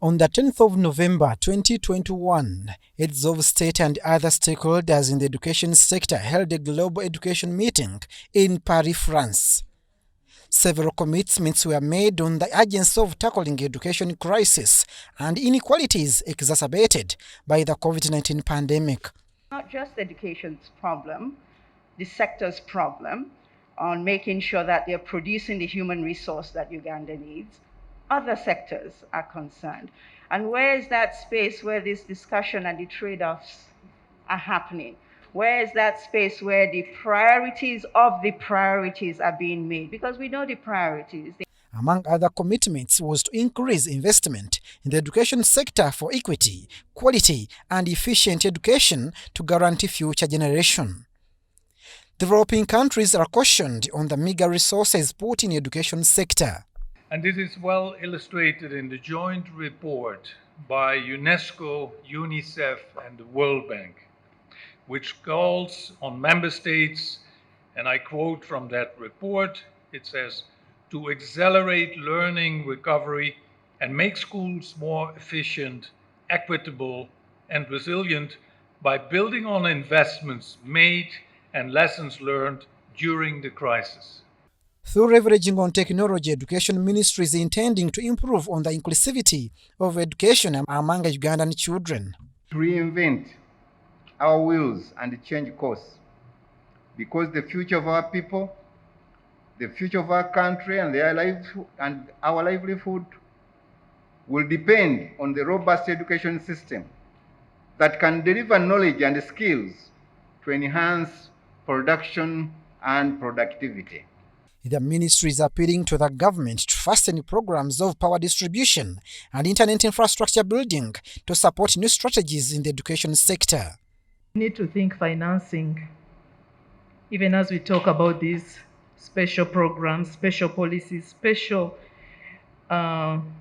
On the 10th of November 2021, heads of state and other stakeholders in the education sector held a global education meeting in Paris, France. Several commitments were made on the urgency of tackling education crisis and inequalities exacerbated by the COVID-19 pandemic. Not just education's problem, the sector's problem on making sure that they're producing the human resource that Uganda needs. Other sectors are concerned. And where is that space where this discussion and the trade-offs are happening? Where is that space where the priorities of the priorities are being made? Because we know the priorities. Among other commitments was to increase investment in the education sector for equity, quality, and efficient education to guarantee future generation. Developing countries are cautioned on the meager resources put in the education sector. And this is well illustrated in the joint report by UNESCO, UNICEF, and the World Bank, which calls on member states, and I quote from that report, it says, to accelerate learning recovery and make schools more efficient, equitable, and resilient by building on investments made and lessons learned during the crisis. Through leveraging on technology, education ministry is intending to improve on the inclusivity of education among Ugandan children. Reinvent our wheels and change course, because the future of our people, the future of our country and our livelihood will depend on the robust education system that can deliver knowledge and skills to enhance production and productivity. The ministry is appealing to the government to fasten programs of power distribution and internet infrastructure building to support new strategies in the education sector. We need to think financing. Even as we talk about these special programs, special policies, special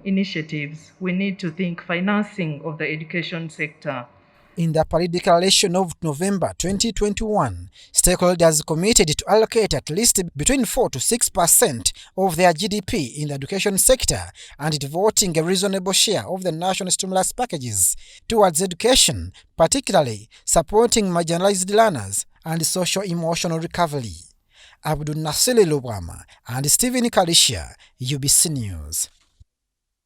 initiatives, we need to think financing of the education sector. In the Paris Declaration of November 2021, stakeholders committed to allocate at least between 4 to 6% of their GDP in the education sector and devoting a reasonable share of the national stimulus packages towards education, particularly supporting marginalized learners and social-emotional recovery. Abdul Nasili Lubwama and Stephen Kalisha, UBC News.